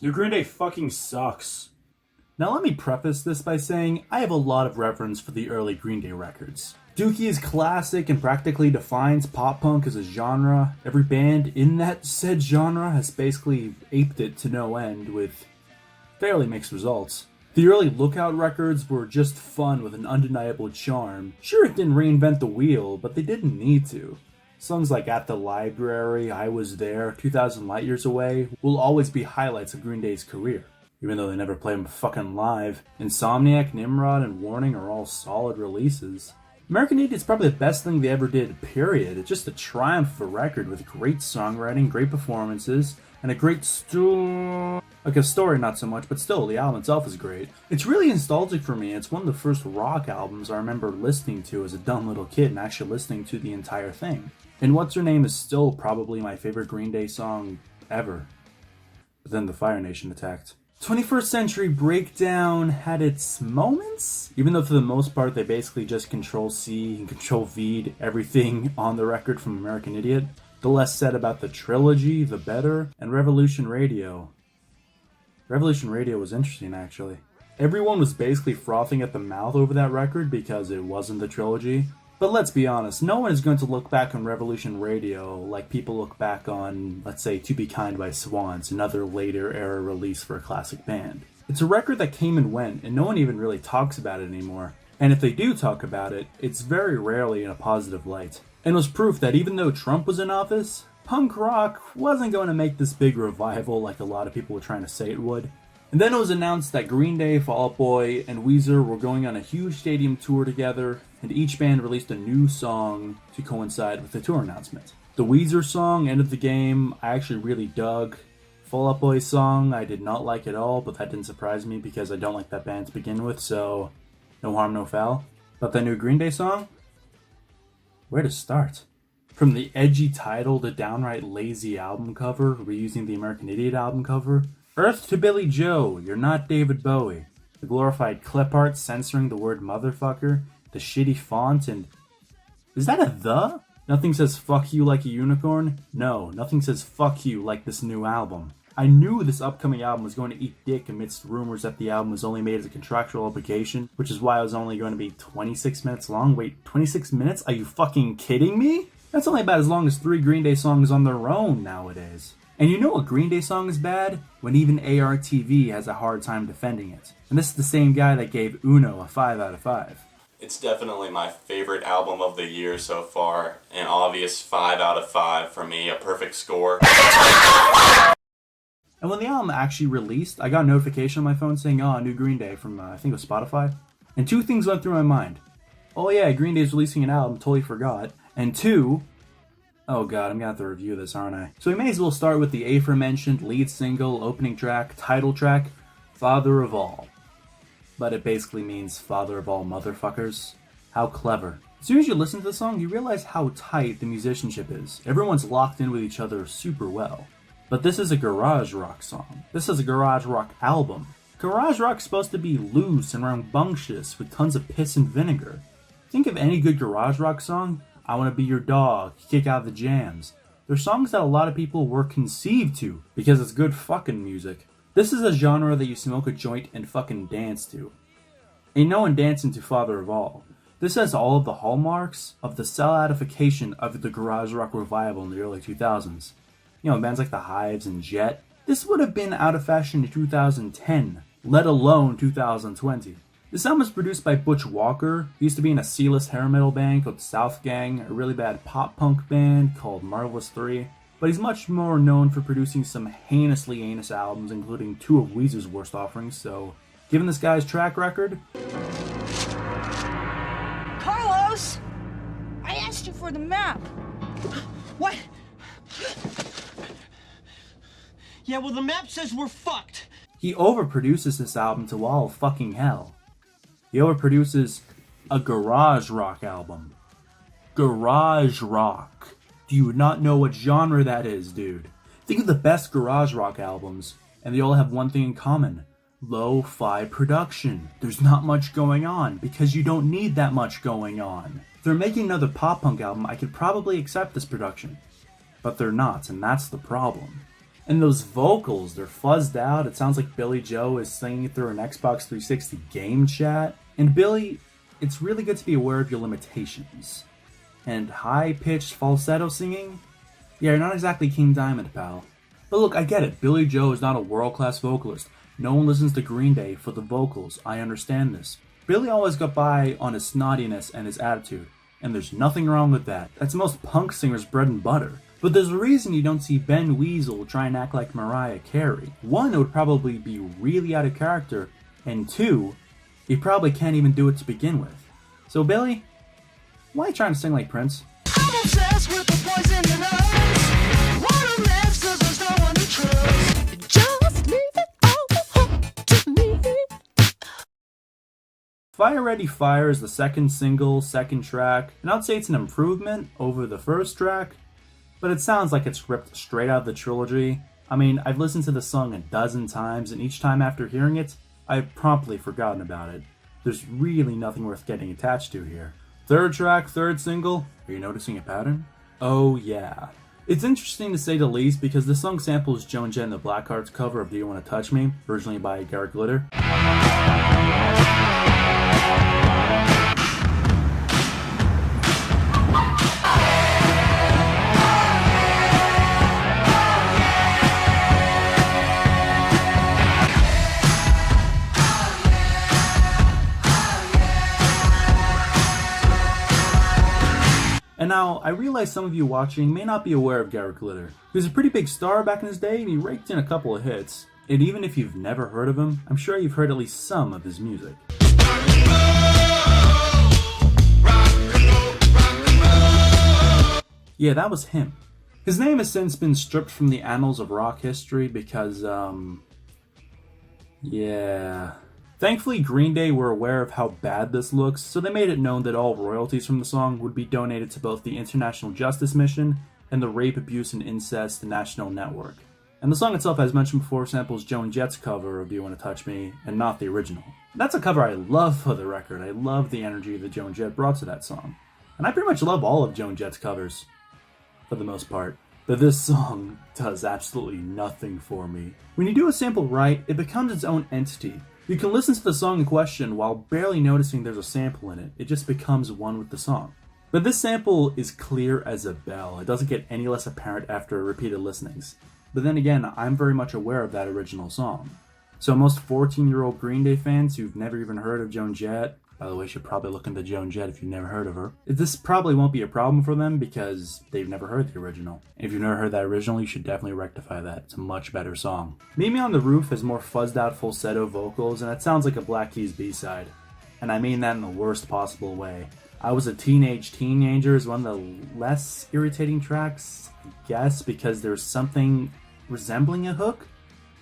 Your Green Day fucking sucks. Now let me preface this by saying I have a lot of reverence for the early Green Day records. Dookie is classic and practically defines pop punk as a genre. Every band in that said genre has basically aped it to no end with fairly mixed results. The early Lookout records were just fun with an undeniable charm. Sure, it didn't reinvent the wheel, but they didn't need to. Songs like At the Library, I Was There, 2000 Light Years Away will always be highlights of Green Day's career, even though they never play them fucking live. Insomniac, Nimrod, and Warning are all solid releases. American Idiot's probably the best thing they ever did, period. It's just a triumph of a record with great songwriting, great performances, and a great story. Like a story, not so much, but still, the album itself is great. It's really nostalgic for me. It's one of the first rock albums I remember listening to as a dumb little kid and actually listening to the entire thing. And What's Her Name is still probably my favorite Green Day song ever. But then the Fire Nation attacked. 21st Century Breakdown had its moments, even though for the most part they basically just Control-C and Control-V'd everything on the record from American Idiot. The less said about the trilogy, the better, and Revolution Radio. Revolution Radio was interesting, actually. Everyone was basically frothing at the mouth over that record because it wasn't the trilogy. But let's be honest, no one is going to look back on Revolution Radio like people look back on, let's say, To Be Kind by Swans, another later era release for a classic band. It's a record that came and went, and no one even really talks about it anymore. And if they do talk about it, it's very rarely in a positive light. And was proof that even though Trump was in office, punk rock wasn't going to make this big revival like a lot of people were trying to say it would. And then it was announced that Green Day, Fall Out Boy, and Weezer were going on a huge stadium tour together, and each band released a new song to coincide with the tour announcement. The Weezer song, End of the Game, I actually really dug. Fall Out Boy's song, I did not like at all, but that didn't surprise me because I don't like that band to begin with, so no harm, no foul. But that new Green Day song? Where to start? From the edgy title to downright lazy album cover, reusing the American Idiot album cover. Earth to Billy Joe, You're Not David Bowie. The glorified clip art censoring the word motherfucker. The shitty font and... Is that a the? Nothing says fuck you like a unicorn? No, nothing says fuck you like this new album. I knew this upcoming album was going to eat dick amidst rumors that the album was only made as a contractual obligation, which is why it was only going to be 26 minutes long. Wait, 26 minutes? Are you fucking kidding me? That's only about as long as 3 Green Day songs on their own nowadays. And you know a Green Day song is bad? When even ARTV has a hard time defending it. And this is the same guy that gave Uno a 5 out of 5. It's definitely my favorite album of the year so far. An obvious 5 out of 5 for me, a perfect score. And when the album actually released, I got a notification on my phone saying, oh, new Green Day from, I think it was Spotify. And 2 things went through my mind. Oh yeah, Green Day's releasing an album, totally forgot. And 2, oh god, I'm gonna have to review this, aren't I? So we may as well start with the aforementioned lead single, opening track, title track, Father of All. But it basically means Father of All Motherfuckers. How clever. As soon as you listen to the song, you realize how tight the musicianship is. Everyone's locked in with each other super well. But this is a garage rock song. This is a garage rock album. Garage rock's supposed to be loose and rambunctious with tons of piss and vinegar. Think of any good garage rock song? I Wanna Be Your Dog, Kick Out the Jams. They're songs that a lot of people were conceived to because it's good fucking music. This is a genre that you smoke a joint and fucking dance to. Ain't no one dancing to Father of All. This has all of the hallmarks of the selloutification of the garage rock revival in the early 2000s. You know, bands like The Hives and Jet. This would have been out of fashion in 2010, let alone 2020. This album was produced by Butch Walker. He used to be in a C-list hair metal band called South Gang, a really bad pop-punk band called Marvelous 3. But he's much more known for producing some heinously anus albums, including 2 of Weezer's worst offerings, so given this guy's track record... Carlos! I asked you for the map! What? Yeah, well, the map says we're fucked. He overproduces this album to all fucking hell. He overproduces a garage rock album. Garage rock. Do you not know what genre that is, dude? Think of the best garage rock albums, and they all have one thing in common. Lo-fi production. There's not much going on, because you don't need that much going on. If they're making another pop-punk album, I could probably accept this production. But they're not, and that's the problem. And those vocals, they're fuzzed out. It sounds like Billy Joe is singing through an Xbox 360 game chat. And Billy, it's really good to be aware of your limitations. And high-pitched falsetto singing? Yeah, you're not exactly King Diamond, pal. But look, I get it. Billy Joe is not a world-class vocalist. No one listens to Green Day for the vocals. I understand this. Billy always got by on his snottiness and his attitude. And there's nothing wrong with that. That's most punk singers' bread and butter. But there's a reason you don't see Ben Weasel try and act like Mariah Carey. One, it would probably be really out of character. And two, he probably can't even do it to begin with. So Billy, why are you trying to sing like Prince? I'm obsessed with the poison in us. What a mess, 'cause there's no one to trust. Just leave it all up to me. Fire Ready Fire is the second single, second track, and I'd say it's an improvement over the first track, but it sounds like it's ripped straight out of the trilogy. I mean, I've listened to the song a dozen times, and each time after hearing it, I've promptly forgotten about it. There's really nothing worth getting attached to here. Third track, third single, are you noticing a pattern? Oh yeah. It's interesting to say the least because the song samples Joan Jett and the Blackhearts cover of Do You Wanna Touch Me, originally by Garrett Glitter. And now, I realize some of you watching may not be aware of Garrett Glitter. He was a pretty big star back in his day, and he raked in a couple of hits. And even if you've never heard of him, I'm sure you've heard at least some of his music. Yeah, that was him. His name has since been stripped from the annals of rock history because, yeah. Thankfully, Green Day were aware of how bad this looks, so they made it known that all royalties from the song would be donated to both the International Justice Mission and the Rape, Abuse, and Incest National Network. And the song itself, as mentioned before, samples Joan Jett's cover of Do You Wanna Touch Me, and not the original. That's a cover I love for the record. I love the energy that Joan Jett brought to that song. And I pretty much love all of Joan Jett's covers, for the most part. But this song does absolutely nothing for me. When you do a sample right, it becomes its own entity. You can listen to the song in question while barely noticing there's a sample in it. It just becomes one with the song. But this sample is clear as a bell. It doesn't get any less apparent after repeated listenings. But then again, I'm very much aware of that original song. So most 14-year-old Green Day fans who've never even heard of Joan Jett, by the way, you should probably look into Joan Jett if you've never heard of her. This probably won't be a problem for them because they've never heard the original. If you've never heard that original, you should definitely rectify that. It's a much better song. Meet Me on the Roof has more fuzzed out falsetto vocals, and it sounds like a Black Keys B-side. And I mean that in the worst possible way. I Was a Teenager is one of the less irritating tracks, I guess, because there's something resembling a hook.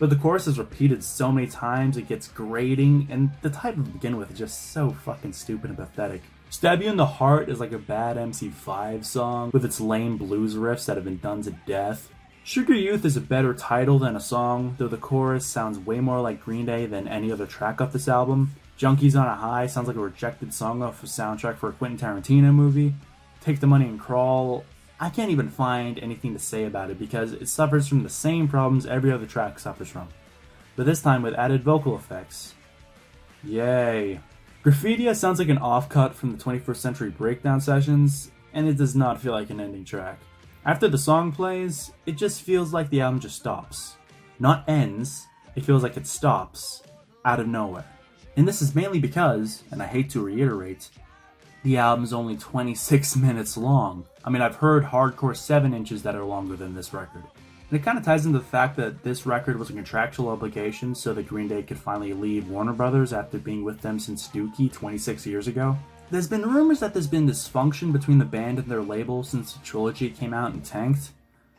But the chorus is repeated so many times it gets grating, and the title to begin with is just so fucking stupid and pathetic. Stab You in the Heart is like a bad MC5 song with its lame blues riffs that have been done to death. Sugar Youth is a better title than a song, though the chorus sounds way more like Green Day than any other track off this album. Junkies on a High sounds like a rejected song off a soundtrack for a Quentin Tarantino movie. Take the Money and Crawl, I can't even find anything to say about it because it suffers from the same problems every other track suffers from. But this time with added vocal effects. Yay. Graffitia sounds like an offcut from the 21st Century Breakdown sessions, and it does not feel like an ending track. After the song plays, it just feels like the album just stops. Not ends, it feels like it stops, out of nowhere. And this is mainly because, and I hate to reiterate, the album's only 26 minutes long. I mean, I've heard hardcore 7 inches that are longer than this record. And it kind of ties into the fact that this record was a contractual obligation so that Green Day could finally leave Warner Brothers after being with them since Dookie 26 years ago. There's been rumors that there's been dysfunction between the band and their label since the trilogy came out and tanked.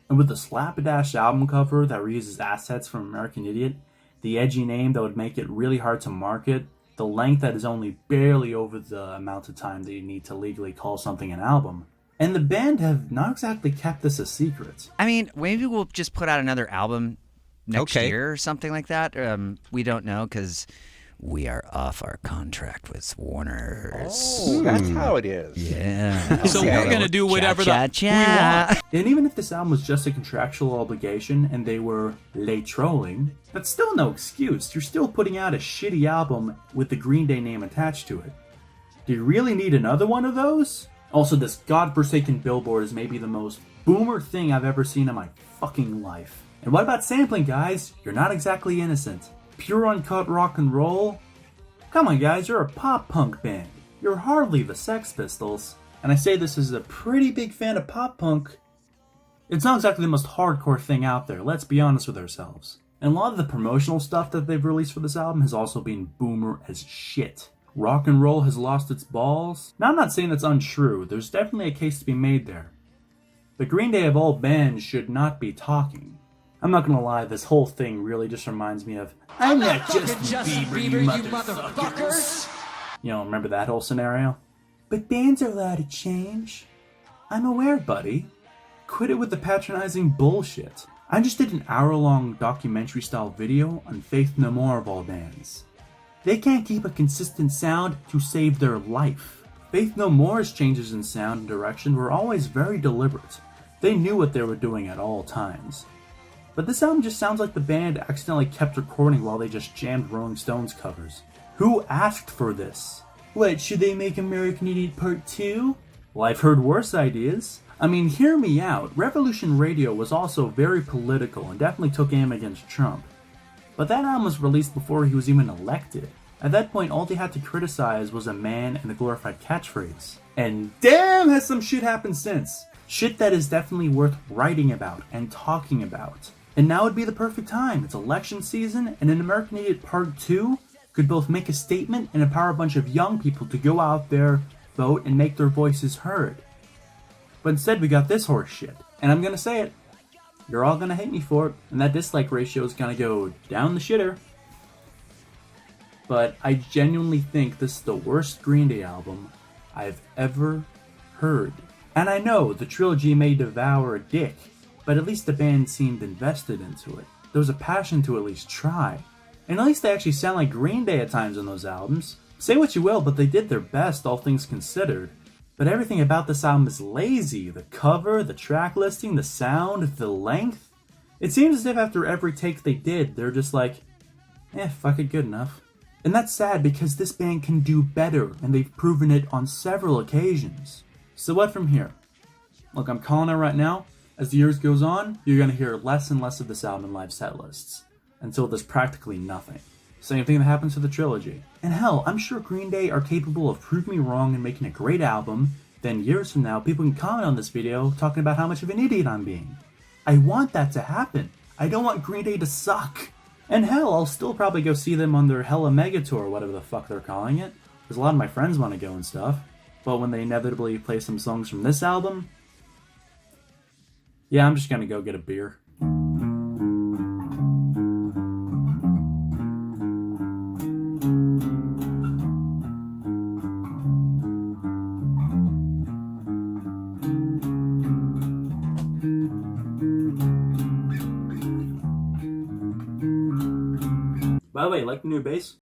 And with the slapdash album cover that reuses assets from American Idiot, the edgy name that would make it really hard to market, the length that is only barely over the amount of time that you need to legally call something an album. And the band have not exactly kept this a secret. I mean, maybe we'll just put out another album next year or something like that. We don't know because we are off our contract with Warner's. Oh, that's how it is. Yeah. So we're gonna do whatever we want. And even if this album was just a contractual obligation and they were late trolling, that's still no excuse. You're still putting out a shitty album with the Green Day name attached to it. Do you really need another one of those? Also, this godforsaken billboard is maybe the most boomer thing I've ever seen in my fucking life. And what about sampling, guys? You're not exactly innocent. Pure uncut rock and roll? Come on, guys, you're a pop punk band. You're hardly the Sex Pistols. And I say this as a pretty big fan of pop punk. It's not exactly the most hardcore thing out there, let's be honest with ourselves. And a lot of the promotional stuff that they've released for this album has also been boomer as shit. Rock and roll has lost its balls. Now, I'm not saying that's untrue, there's definitely a case to be made there. But Green Day of all bands should not be talking. I'm not gonna lie, this whole thing really just reminds me of I'm not Justin Bieber, you motherfuckers! You know, remember that whole scenario? But bands are allowed to change. I'm aware, buddy. Quit it with the patronizing bullshit. I just did an hour-long documentary-style video on Faith No More of all bands. They can't keep a consistent sound to save their life. Faith No More's changes in sound and direction were always very deliberate. They knew what they were doing at all times. But this album just sounds like the band accidentally kept recording while they just jammed Rolling Stones covers. Who asked for this? What, should they make American Idiot Part 2? Well, I've heard worse ideas. I mean, hear me out. Revolution Radio was also very political and definitely took aim against Trump. But that album was released before he was even elected. At that point, all they had to criticize was a man and a glorified catchphrase. And damn, has some shit happened since. Shit that is definitely worth writing about and talking about. And now would be the perfect time. It's election season, and an American Idiot Part 2 could both make a statement and empower a bunch of young people to go out there, vote, and make their voices heard. But instead we got this horse shit. And I'm gonna say it. You're all gonna hate me for it, and that dislike ratio is gonna go down the shitter. But I genuinely think this is the worst Green Day album I've ever heard. And I know the trilogy may devour a dick, but at least the band seemed invested into it. There was a passion to at least try. And at least they actually sound like Green Day at times on those albums. Say what you will, but they did their best, all things considered. But everything about this album is lazy. The cover, the track listing, the sound, the length. It seems as if after every take they did, they're just like, fuck it, good enough. And that's sad because this band can do better, and they've proven it on several occasions. So what from here? Look, I'm calling it right now. As the years goes on, you're going to hear less and less of this album in live set lists, until there's practically nothing. Same thing that happens to the trilogy. And hell, I'm sure Green Day are capable of proving me wrong and making a great album, then years from now people can comment on this video talking about how much of an idiot I'm being. I want that to happen. I don't want Green Day to suck. And hell, I'll still probably go see them on their Hella Mega Tour, whatever the fuck they're calling it, because a lot of my friends want to go and stuff. But when they inevitably play some songs from this album, yeah, I'm just gonna go get a beer. By the way, like the new bass?